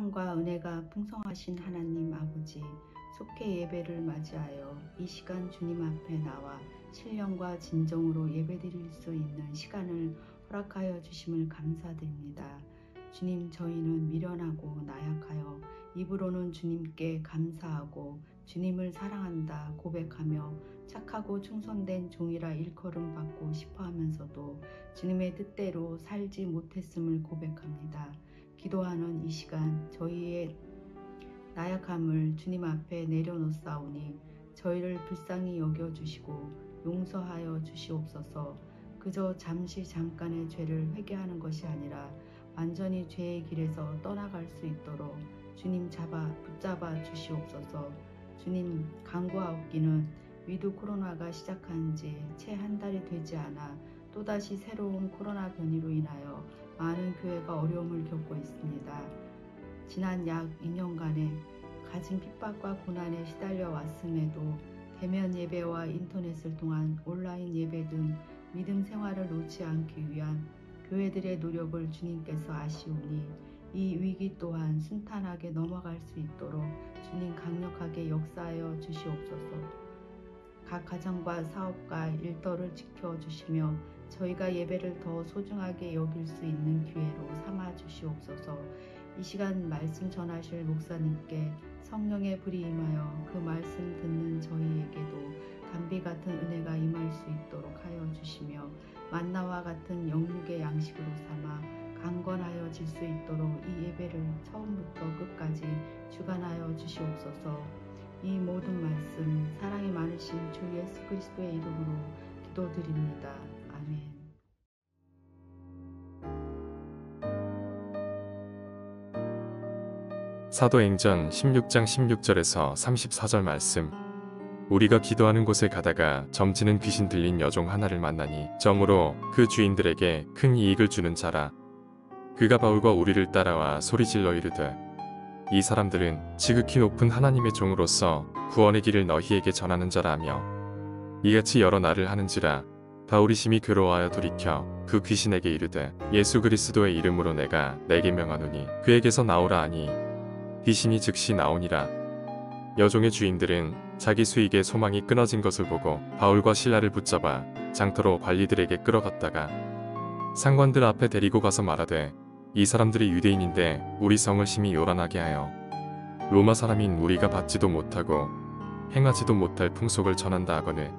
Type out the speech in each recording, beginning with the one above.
사랑과 은혜가 풍성하신 하나님 아버지, 속회 예배를 맞이하여 이 시간 주님 앞에 나와 신령과 진정으로 예배드릴 수 있는 시간을 허락하여 주심을 감사드립니다. 주님, 저희는 미련하고 나약하여 입으로는 주님께 감사하고 주님을 사랑한다 고백하며 착하고 충성된 종이라 일컬음 받고 싶어 하면서도 주님의 뜻대로 살지 못했음을 고백합니다. 기도하는 이 시간 저희의 나약함을 주님 앞에 내려놓사오니 저희를 불쌍히 여겨주시고 용서하여 주시옵소서. 그저 잠깐의 죄를 회개하는 것이 아니라 완전히 죄의 길에서 떠나갈 수 있도록 주님 붙잡아 주시옵소서. 주님, 간구하옵기는 위드 코로나가 시작한 지 채 한 달이 되지 않아 또다시 새로운 코로나 변이로 인하여 많은 교회가 어려움을 겪고 있습니다. 지난 약 2년간의 가진 핍박과 고난에 시달려 왔음에도 대면 예배와 인터넷을 통한 온라인 예배 등 믿음 생활을 놓지 않기 위한 교회들의 노력을 주님께서 아시오니 이 위기 또한 순탄하게 넘어갈 수 있도록 주님 강력하게 역사하여 주시옵소서. 각 가정과 사업과 일터를 지켜주시며 저희가 예배를 더 소중하게 여길 수 있는 기회로 삼아 주시옵소서. 이 시간 말씀 전하실 목사님께 성령의 불이 임하여 그 말씀 듣는 저희에게도 단비 같은 은혜가 임할 수 있도록 하여 주시며 만나와 같은 영육의 양식으로 삼아 강건하여질 수 있도록 이 예배를 처음부터 끝까지 주관하여 주시옵소서. 이 모든 말씀 사랑이 많으신 주 예수 그리스도의 이름으로 기도드립니다. 아멘. 사도행전 16장 16절에서 34절 말씀. 우리가 기도하는 곳에 가다가 점치는 귀신 들린 여종 하나를 만나니 점으로 그 주인들에게 큰 이익을 주는 자라. 그가 바울과 우리를 따라와 소리질러 이르되 이 사람들은 지극히 높은 하나님의 종으로서 구원의 길을 너희에게 전하는 자라 하며 이같이 여러 날을 하는지라. 바울이 심히 괴로워하여 돌이켜 그 귀신에게 이르되 예수 그리스도의 이름으로 내가 내게 명하노니 그에게서 나오라 하니 귀신이 즉시 나오니라. 여종의 주인들은 자기 수익의 소망이 끊어진 것을 보고 바울과 실라를 붙잡아 장터로 관리들에게 끌어갔다가 상관들 앞에 데리고 가서 말하되 이 사람들이 유대인인데 우리 성을 심히 요란하게 하여 로마 사람인 우리가 받지도 못하고 행하지도 못할 풍속을 전한다 하거늘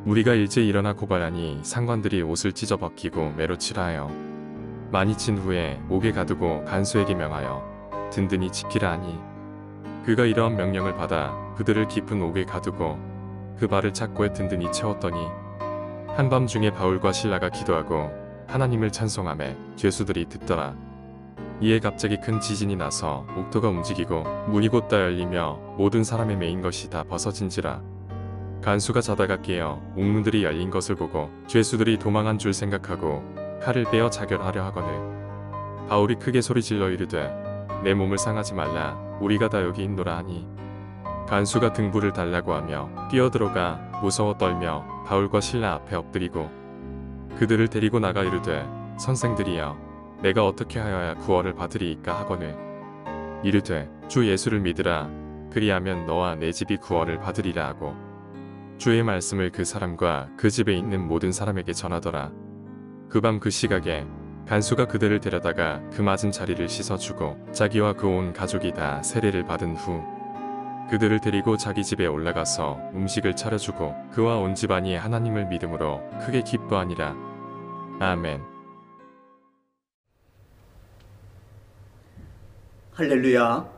우리가 일제 일어나 고발하니 상관들이 옷을 찢어 벗기고 매로 치라 하여 많이 친 후에 옥에 가두고 간수에게 명하여 든든히 지키라 하니 그가 이러한 명령을 받아 그들을 깊은 옥에 가두고 그 발을 착고에 든든히 채웠더니 한밤중에 바울과 실라가 기도하고 하나님을 찬송하며 죄수들이 듣더라. 이에 갑자기 큰 지진이 나서 옥토가 움직이고 문이 곧 다 열리며 모든 사람의 매인 것이 다 벗어진지라. 간수가 자다가 깨어 옥문들이 열린 것을 보고 죄수들이 도망한 줄 생각하고 칼을 빼어 자결하려 하거늘 바울이 크게 소리질러 이르되 내 몸을 상하지 말라. 우리가 다 여기 있노라 하니 간수가 등불을 달라고 하며 뛰어들어가 무서워 떨며 바울과 실라 앞에 엎드리고 그들을 데리고 나가 이르되 선생들이여 내가 어떻게 하여야 구원을 받으리이까 하거늘 이르되 주 예수를 믿으라. 그리하면 너와 내 집이 구원을 받으리라 하고 주의 말씀을 그 사람과 그 집에 있는 모든 사람에게 전하더라. 그 밤 그 시각에 간수가 그들을 데려다가 그 맞은 자리를 씻어주고 자기와 그 온 가족이 다 세례를 받은 후 그들을 데리고 자기 집에 올라가서 음식을 차려주고 그와 온 집안이 하나님을 믿음으로 크게 기뻐하니라. 아멘. 할렐루야.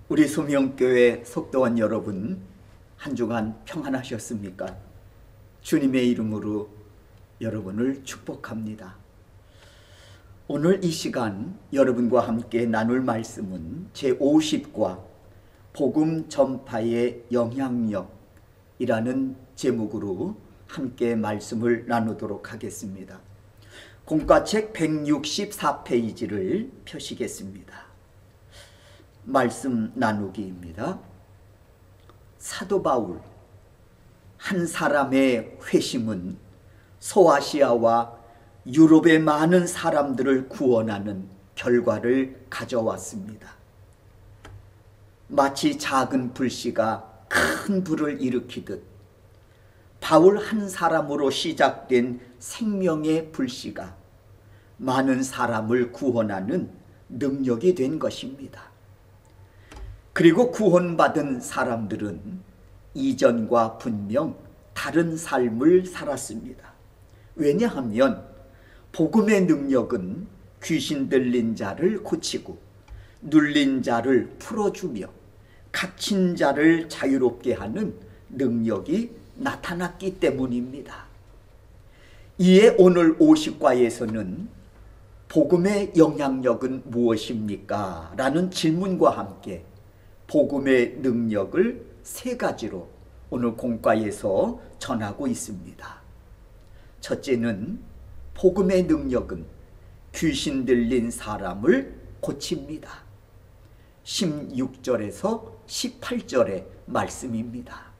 우리 소명교회 속도원 여러분, 한 주간 평안하셨습니까? 주님의 이름으로 여러분을 축복합니다. 오늘 이 시간 여러분과 함께 나눌 말씀은 제50과 복음 전파의 영향력이라는 제목으로 함께 말씀을 나누도록 하겠습니다. 공과책 164페이지를 펴시겠습니다. 말씀 나누기입니다. 사도 바울, 한 사람의 회심은 소아시아와 유럽의 많은 사람들을 구원하는 결과를 가져왔습니다. 마치 작은 불씨가 큰 불을 일으키듯 바울 한 사람으로 시작된 생명의 불씨가 많은 사람을 구원하는 능력이 된 것입니다. 그리고 구원받은 사람들은 이전과 분명 다른 삶을 살았습니다. 왜냐하면 복음의 능력은 귀신 들린 자를 고치고 눌린 자를 풀어주며 갇힌 자를 자유롭게 하는 능력이 나타났기 때문입니다. 이에 오늘 50과에서는 복음의 영향력은 무엇입니까? 라는 질문과 함께 복음의 능력을 세 가지로 오늘 공과에서 전하고 있습니다. 첫째는 복음의 능력은 귀신 들린 사람을 고칩니다. 16절에서 18절의 말씀입니다.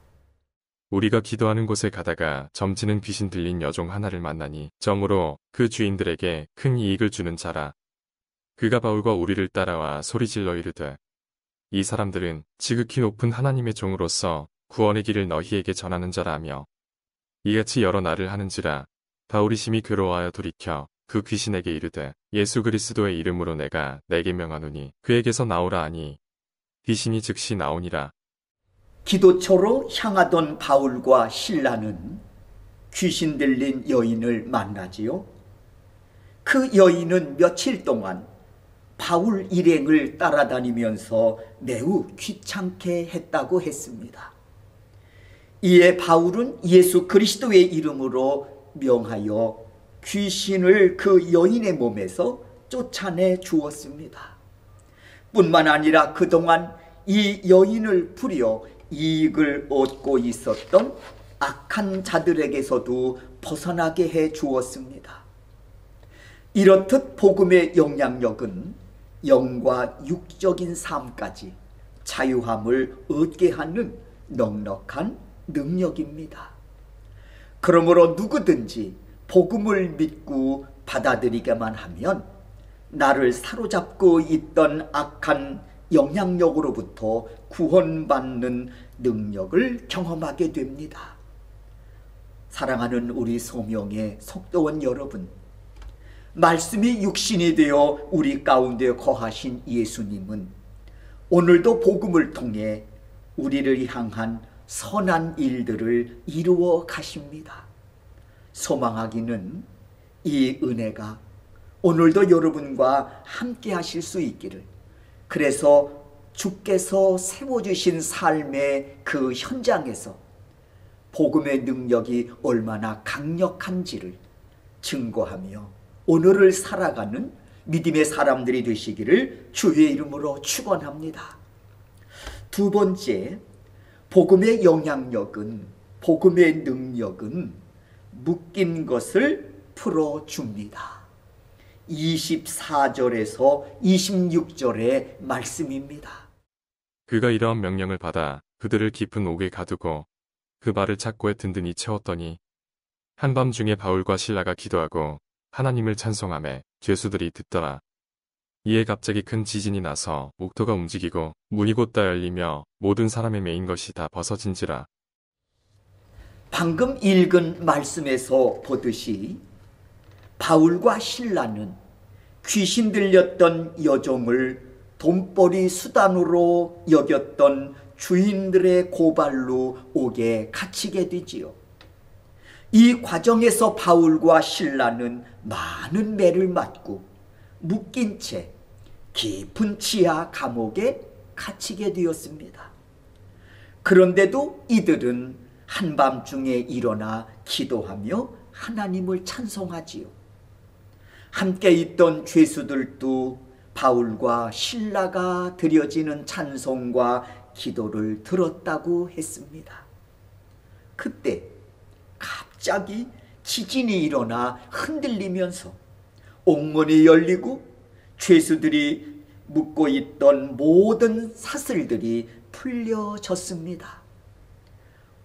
우리가 기도하는 곳에 가다가 점치는 귀신 들린 여종 하나를 만나니 정으로 그 주인들에게 큰 이익을 주는 자라. 그가 바울과 우리를 따라와 소리질러 이르되 이 사람들은 지극히 높은 하나님의 종으로서 구원의 길을 너희에게 전하는 자라 하며 이같이 여러 날을 하는지라. 바울이 심히 괴로워하여 돌이켜 그 귀신에게 이르되 예수 그리스도의 이름으로 내가 내게 명하노니 그에게서 나오라 하니 귀신이 즉시 나오니라. 기도처로 향하던 바울과 실라는 귀신 들린 여인을 만나지요. 그 여인은 며칠 동안 바울 일행을 따라다니면서 매우 귀찮게 했다고 했습니다. 이에 바울은 예수 그리스도의 이름으로 명하여 귀신을 그 여인의 몸에서 쫓아내 주었습니다. 뿐만 아니라 그동안 이 여인을 부려 이익을 얻고 있었던 악한 자들에게서도 벗어나게 해 주었습니다. 이렇듯 복음의 영향력은 영과 육적인 삶까지 자유함을 얻게 하는 넉넉한 능력입니다. 그러므로 누구든지 복음을 믿고 받아들이게만 하면 나를 사로잡고 있던 악한 영향력으로부터 구원받는 능력을 경험하게 됩니다. 사랑하는 우리 소명의 속도원 여러분, 말씀이 육신이 되어 우리 가운데 거하신 예수님은 오늘도 복음을 통해 우리를 향한 선한 일들을 이루어 가십니다. 소망하기는 이 은혜가 오늘도 여러분과 함께 하실 수 있기를, 그래서 주께서 세워주신 삶의 그 현장에서 복음의 능력이 얼마나 강력한지를 증거하며 오늘을 살아가는 믿음의 사람들이 되시기를 주의 이름으로 축원합니다. 두 번째, 복음의 영향력은, 복음의 능력은 묶인 것을 풀어줍니다. 24절에서 26절의 말씀입니다. 그가 이러한 명령을 받아 그들을 깊은 옥에 가두고 그 발을 착고에 든든히 채웠더니 한밤중에 바울과 실라가 기도하고 하나님을 찬송하매 죄수들이 듣더라. 이에 갑자기 큰 지진이 나서 옥토가 움직이고 문이 곧다 열리며 모든 사람의 매인 것이 다 벗어진지라. 방금 읽은 말씀에서 보듯이 바울과 실라는 귀신 들렸던 여종을 돈벌이 수단으로 여겼던 주인들의 고발로 옥에 갇히게 되지요. 이 과정에서 바울과 실라는 많은 매를 맞고 묶인 채 깊은 지하 감옥에 갇히게 되었습니다. 그런데도 이들은 한밤중에 일어나 기도하며 하나님을 찬송하지요. 함께 있던 죄수들도 바울과 실라가 드려지는 찬송과 기도를 들었다고 했습니다. 그때 갑자기 지진이 일어나 흔들리면서 옥문이 열리고 죄수들이 묶고 있던 모든 사슬들이 풀려졌습니다.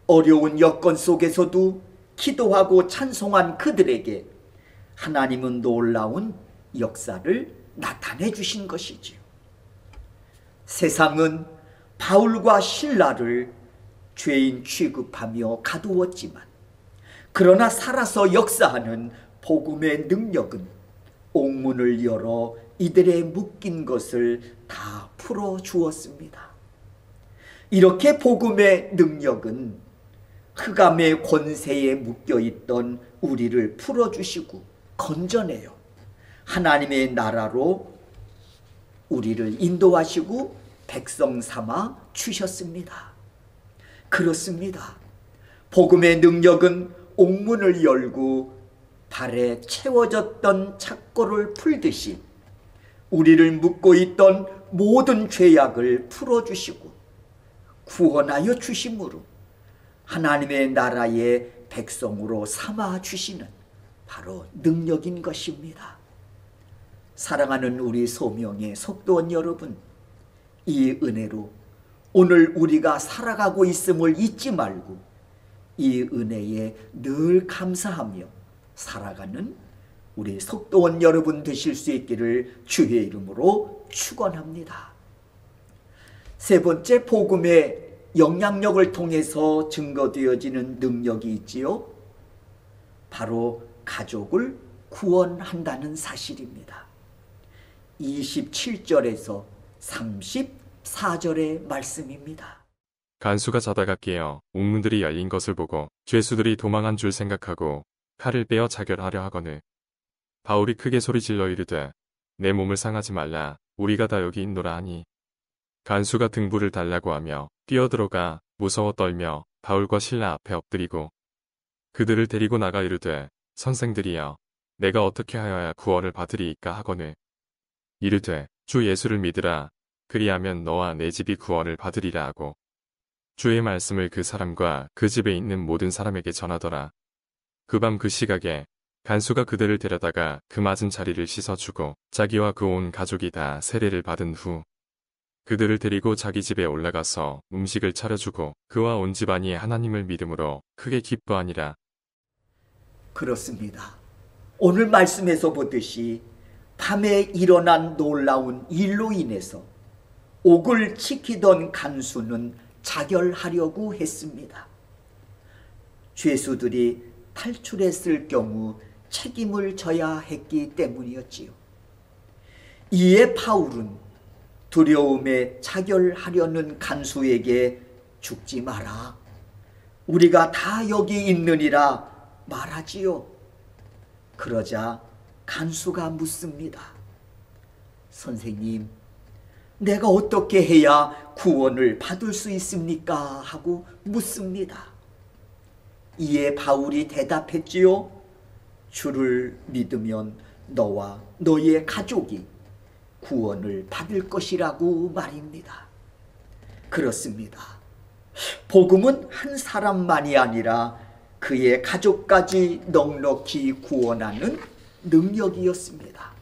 어려운 여건 속에서도 기도하고 찬송한 그들에게 하나님은 놀라운 역사를 나타내 주신 것이지요. 세상은 바울과 신라를 죄인 취급하며 가두었지만, 그러나 살아서 역사하는 복음의 능력은 옥문을 열어 이들의 묶인 것을 다 풀어주었습니다. 이렇게 복음의 능력은 흑암의 권세에 묶여있던 우리를 풀어주시고 건져내요 하나님의 나라로 우리를 인도하시고 백성 삼아 주셨습니다. 그렇습니다. 복음의 능력은 옥문을 열고 발에 채워졌던 착고를 풀듯이 우리를 묶고 있던 모든 죄악을 풀어주시고 구원하여 주심으로 하나님의 나라의 백성으로 삼아 주시는 바로 능력인 것입니다. 사랑하는 우리 소명의 속도원 여러분, 이 은혜로 오늘 우리가 살아가고 있음을 잊지 말고 이 은혜에 늘 감사하며 살아가는 우리 속도원 여러분 되실 수 있기를 주의 이름으로 축원합니다. 세 번째, 복음의 영향력을 통해서 증거되어지는 능력이 있지요. 바로 가족을 구원한다는 사실입니다. 27절에서 34절의 말씀입니다. 간수가 자다가 깨어 옥문들이 열린 것을 보고 죄수들이 도망한 줄 생각하고 칼을 빼어 자결하려 하거늘 바울이 크게 소리질러 이르되 내 몸을 상하지 말라, 우리가 다 여기 있노라 하니, 간수가 등불을 달라고 하며 뛰어들어가 무서워 떨며 바울과 신라 앞에 엎드리고 그들을 데리고 나가 이르되 선생들이여, 내가 어떻게 하여야 구원을 받으리이까 하거늘 이르되 주 예수를 믿으라, 그리하면 너와 내 집이 구원을 받으리라 하고 주의 말씀을 그 사람과 그 집에 있는 모든 사람에게 전하더라. 그 밤 그 시각에 간수가 그들을 데려다가 그 맞은 자리를 씻어주고 자기와 그 온 가족이 다 세례를 받은 후 그들을 데리고 자기 집에 올라가서 음식을 차려주고 그와 온 집안이 하나님을 믿음으로 크게 기뻐하니라. 그렇습니다. 오늘 말씀에서 보듯이 밤에 일어난 놀라운 일로 인해서 옥을 지키던 간수는 자결하려고 했습니다. 죄수들이 탈출했을 경우 책임을 져야 했기 때문이었지요. 이에 바울은 두려움에 자결하려는 간수에게 죽지 마라, 우리가 다 여기 있느니라 말하지요. 그러자 간수가 묻습니다. 선생님, 내가 어떻게 해야 구원을 받을 수 있습니까? 하고 묻습니다. 이에 바울이 대답했지요. 주를 믿으면 너와 너의 가족이 구원을 받을 것이라고 말입니다. 그렇습니다. 복음은 한 사람만이 아니라 그의 가족까지 넉넉히 구원하는 능력이었습니다.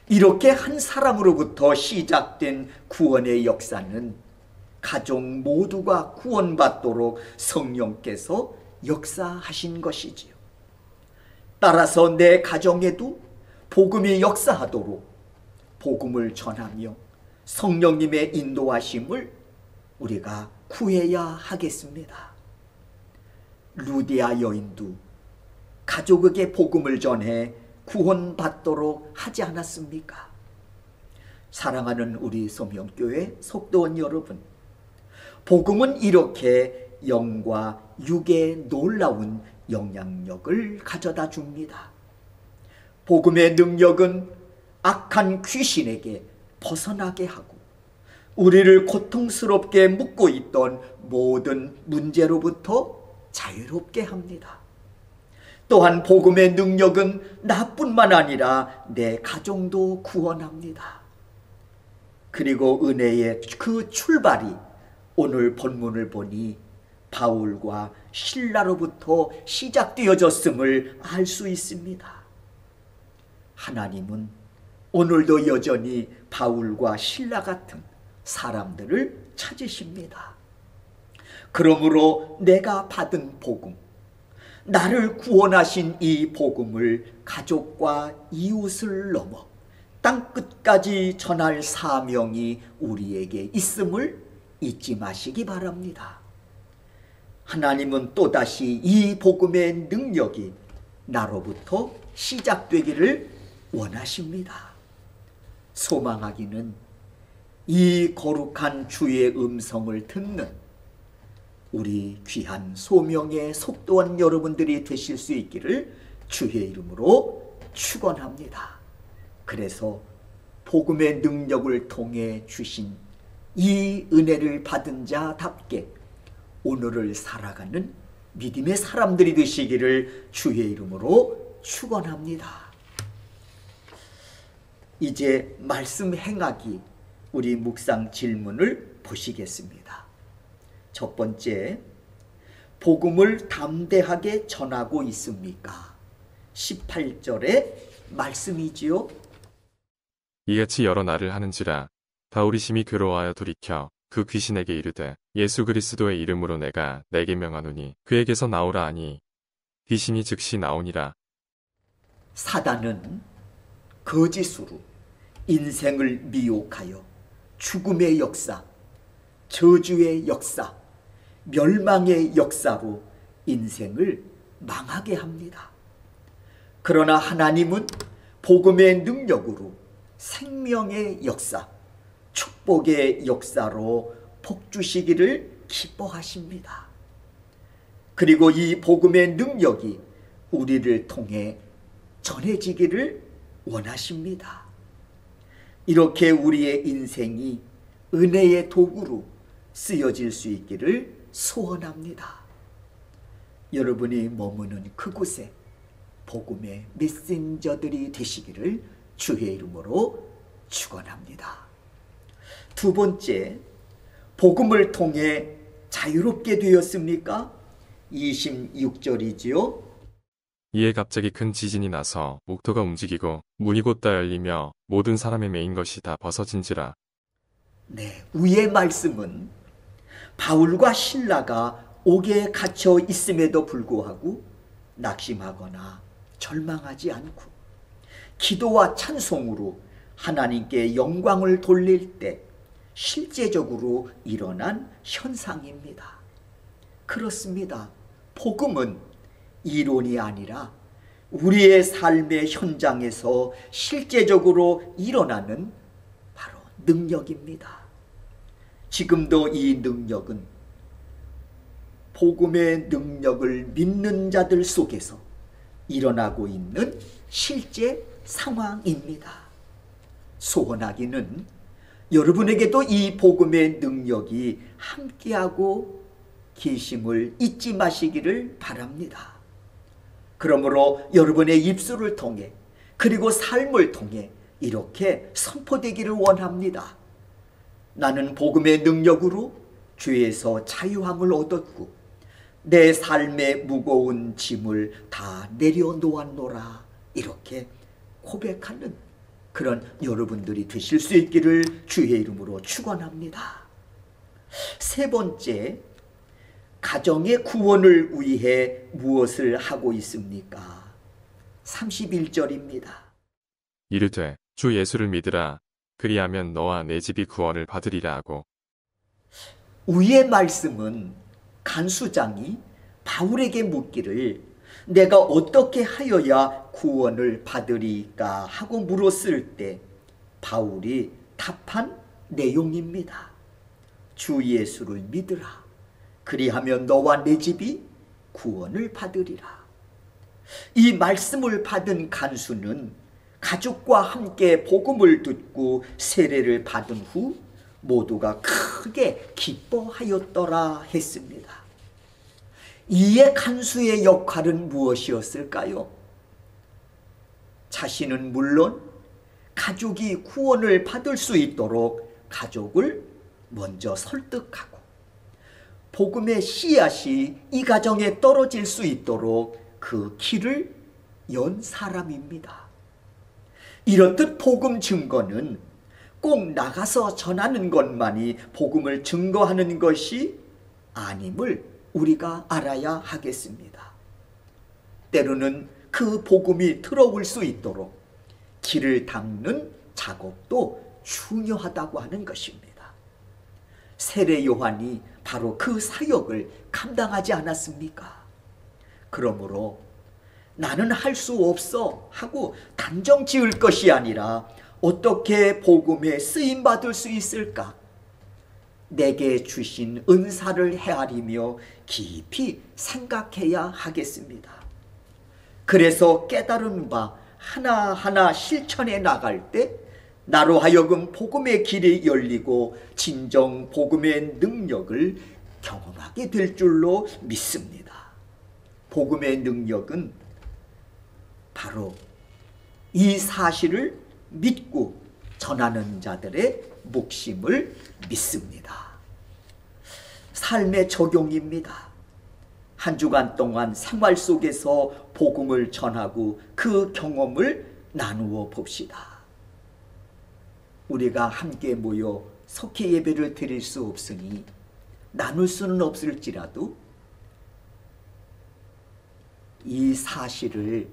이렇게 한 사람으로부터 시작된 구원의 역사는 가족 모두가 구원받도록 성령께서 역사하신 것이지요. 따라서 내 가정에도 복음이 역사하도록 복음을 전하며 성령님의 인도하심을 우리가 구해야 하겠습니다. 루디아 여인도 가족에게 복음을 전해 구원받도록 하지 않았습니까? 사랑하는 우리 소명교회 속도원 여러분, 복음은 이렇게 영과 육의 놀라운 영향력을 가져다 줍니다. 복음의 능력은 악한 귀신에게 벗어나게 하고 우리를 고통스럽게 묶고 있던 모든 문제로부터 자유롭게 합니다. 또한 복음의 능력은 나뿐만 아니라 내 가정도 구원합니다. 그리고 은혜의 그 출발이 오늘 본문을 보니 바울과 신라로부터 시작되어졌음을 알 수 있습니다. 하나님은 오늘도 여전히 바울과 신라 같은 사람들을 찾으십니다. 그러므로 내가 받은 복음, 나를 구원하신 이 복음을 가족과 이웃을 넘어 땅끝까지 전할 사명이 우리에게 있음을 잊지 마시기 바랍니다. 하나님은 또다시 이 복음의 능력이 나로부터 시작되기를 원하십니다. 소망하기는 이 거룩한 주의 음성을 듣는 우리 귀한 소명의 속도원 여러분들이 되실 수 있기를 주의 이름으로 축원합니다. 그래서 복음의 능력을 통해 주신 이 은혜를 받은 자답게 오늘을 살아가는 믿음의 사람들이 되시기를 주의 이름으로 축원합니다. 이제 말씀 행하기 우리 묵상 질문을 보시겠습니다. 첫 번째, 복음을 담대하게 전하고 있습니까? 18절의 말씀이지요. 이같이 여러 날을 하는지라 바울이 심히 괴로워하여 돌이켜 그 귀신에게 이르되 예수 그리스도의 이름으로 내가 내게 명하노니 그에게서 나오라 하니 귀신이 즉시 나오니라. 사단은 거짓으로 인생을 미혹하여 죽음의 역사, 저주의 역사, 멸망의 역사로 인생을 망하게 합니다. 그러나 하나님은 복음의 능력으로 생명의 역사, 축복의 역사로 복주시기를 기뻐하십니다. 그리고 이 복음의 능력이 우리를 통해 전해지기를 원하십니다. 이렇게 우리의 인생이 은혜의 도구로 쓰여질 수 있기를 소원합니다. 여러분이 머무는 그곳에 복음의 메신저들이 되시기를 주의 이름으로 축원합니다. 두 번째, 복음을 통해 자유롭게 되었습니까? 26절이지요. 이에 갑자기 큰 지진이 나서 옥토가 움직이고 문이 곧다 열리며 모든 사람의 매인 것이 다 벗어진지라. 네, 위의 말씀은 바울과 실라가 옥에 갇혀 있음에도 불구하고 낙심하거나 절망하지 않고 기도와 찬송으로 하나님께 영광을 돌릴 때 실제적으로 일어난 현상입니다. 그렇습니다. 복음은 이론이 아니라 우리의 삶의 현장에서 실제적으로 일어나는 바로 능력입니다. 지금도 이 능력은 복음의 능력을 믿는 자들 속에서 일어나고 있는 실제 상황입니다. 소원하기는 여러분에게도 이 복음의 능력이 함께하고 계심을 잊지 마시기를 바랍니다. 그러므로 여러분의 입술을 통해 그리고 삶을 통해 이렇게 선포되기를 원합니다. 나는 복음의 능력으로 죄에서 자유함을 얻었고 내 삶의 무거운 짐을 다 내려놓았노라. 이렇게 고백하는 그런 여러분들이 되실 수 있기를 주의 이름으로 축원합니다. 세 번째, 가정의 구원을 위해 무엇을 하고 있습니까? 31절입니다. 이르되 주 예수를 믿으라. 그리하면 너와 내 집이 구원을 받으리라 하고. 위의 말씀은 간수장이 바울에게 묻기를 내가 어떻게 하여야 구원을 받으리까 하고 물었을 때 바울이 답한 내용입니다. 주 예수를 믿으라. 그리하면 너와 내 집이 구원을 받으리라. 이 말씀을 받은 간수는 가족과 함께 복음을 듣고 세례를 받은 후 모두가 크게 기뻐하였더라 했습니다. 이에 간수의 역할은 무엇이었을까요? 자신은 물론 가족이 구원을 받을 수 있도록 가족을 먼저 설득하고 복음의 씨앗이 이 가정에 떨어질 수 있도록 그 길을 연 사람입니다. 이렇듯 복음 증거는 꼭 나가서 전하는 것만이 복음을 증거하는 것이 아님을 우리가 알아야 하겠습니다. 때로는 그 복음이 들어올 수 있도록 길을 닦는 작업도 중요하다고 하는 것입니다. 세례 요한이 바로 그 사역을 감당하지 않았습니까? 그러므로 나는 할 수 없어 하고 단정 지을 것이 아니라 어떻게 복음에 쓰임받을 수 있을까? 내게 주신 은사를 헤아리며 깊이 생각해야 하겠습니다. 그래서 깨달은 바 하나하나 실천해 나갈 때 나로 하여금 복음의 길이 열리고 진정 복음의 능력을 경험하게 될 줄로 믿습니다. 복음의 능력은 바로 이 사실을 믿고 전하는 자들의 몫임을 믿습니다. 삶의 적용입니다. 한 주간 동안 생활 속에서 복음을 전하고 그 경험을 나누어 봅시다. 우리가 함께 모여 속회 예배를 드릴 수 없으니 나눌 수는 없을지라도 이 사실을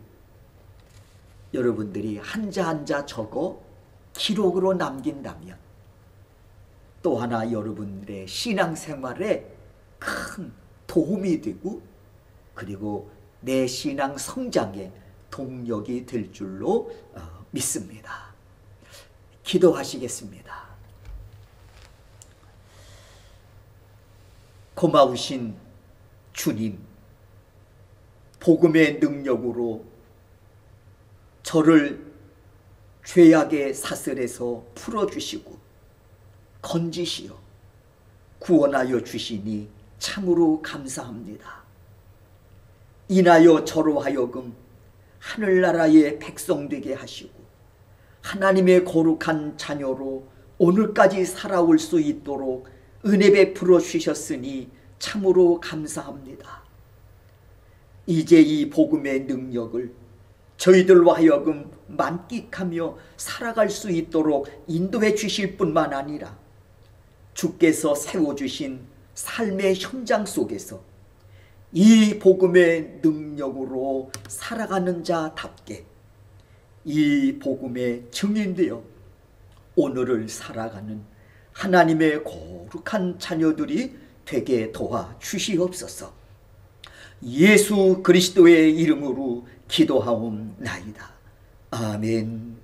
여러분들이 한자 한자 적어 기록으로 남긴다면 또 하나 여러분들의 신앙생활에 큰 도움이 되고 그리고 내 신앙 성장에 동력이 될 줄로 믿습니다. 기도하시겠습니다. 고마우신 주님, 복음의 능력으로 저를 죄악의 사슬에서 풀어주시고 건지시어 구원하여 주시니 참으로 감사합니다. 인하여 저로 하여금 하늘나라의 백성 되게 하시고 하나님의 거룩한 자녀로 오늘까지 살아올 수 있도록 은혜 베풀어 주셨으니 참으로 감사합니다. 이제 이 복음의 능력을 저희들로 하여금 만끽하며 살아갈 수 있도록 인도해 주실 뿐만 아니라 주께서 세워주신 삶의 현장 속에서 이 복음의 능력으로 살아가는 자답게 이 복음의 증인되어 오늘을 살아가는 하나님의 거룩한 자녀들이 되게 도와주시옵소서. 예수 그리스도의 이름으로 기도하옵나이다. 아멘.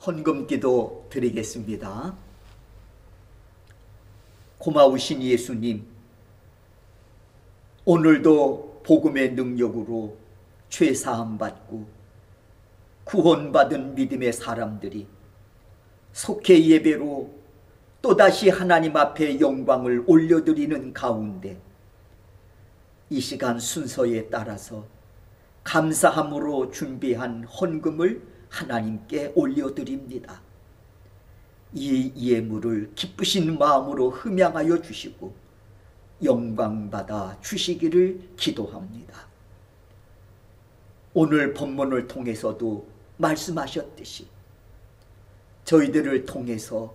헌금기도 드리겠습니다. 고마우신 예수님, 오늘도 복음의 능력으로 죄 사함 받고 구원받은 믿음의 사람들이 속회 예배로 또다시 하나님 앞에 영광을 올려드리는 가운데 이 시간 순서에 따라서 감사함으로 준비한 헌금을 하나님께 올려드립니다. 이 예물을 기쁘신 마음으로 흠양하여 주시고 영광받아 주시기를 기도합니다. 오늘 본문을 통해서도 말씀하셨듯이 저희들을 통해서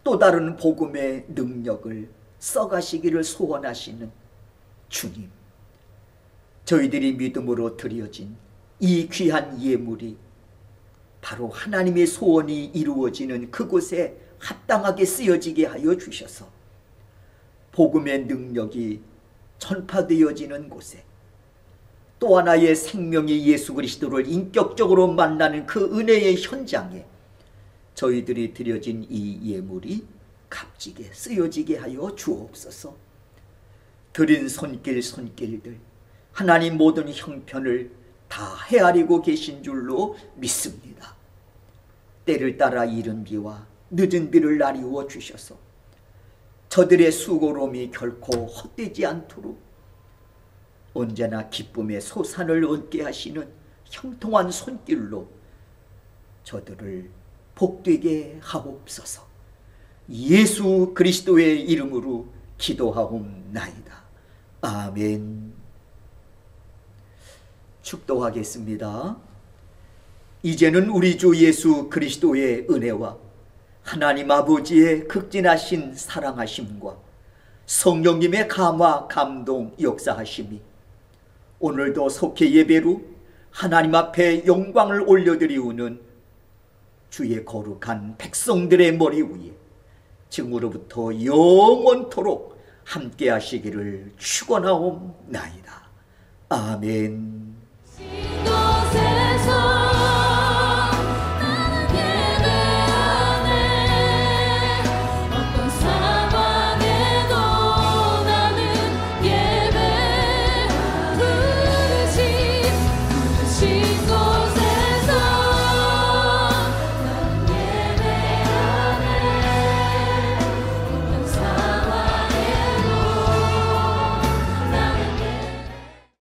또 다른 복음의 능력을 써가시기를 소원하시는 주님, 저희들이 믿음으로 드려진 이 귀한 예물이 바로 하나님의 소원이 이루어지는 그곳에 합당하게 쓰여지게 하여 주셔서 복음의 능력이 전파되어지는 곳에 또 하나의 생명의 예수 그리스도를 인격적으로 만나는 그 은혜의 현장에 저희들이 드려진 이 예물이 값지게 쓰여지게 하여 주옵소서. 드린 손길들 하나님 모든 형편을 다 헤아리고 계신 줄로 믿습니다. 때를 따라 이른 비와 늦은 비를 나리워 주셔서 저들의 수고로움이 결코 헛되지 않도록 언제나 기쁨의 소산을 얻게 하시는 형통한 손길로 저들을 복되게 하옵소서. 예수 그리스도의 이름으로 기도하옵나이다. 아멘. 축도하겠습니다. 이제는 우리 주 예수 그리스도의 은혜와 하나님 아버지의 극진하신 사랑하심과 성령님의 감화 감동 역사하심이 오늘도 속회 예배로 하나님 앞에 영광을 올려드리우는 주의 거룩한 백성들의 머리 위에 지금으로부터 영원토록 함께 하시기를 축원하옵나이다. 아멘.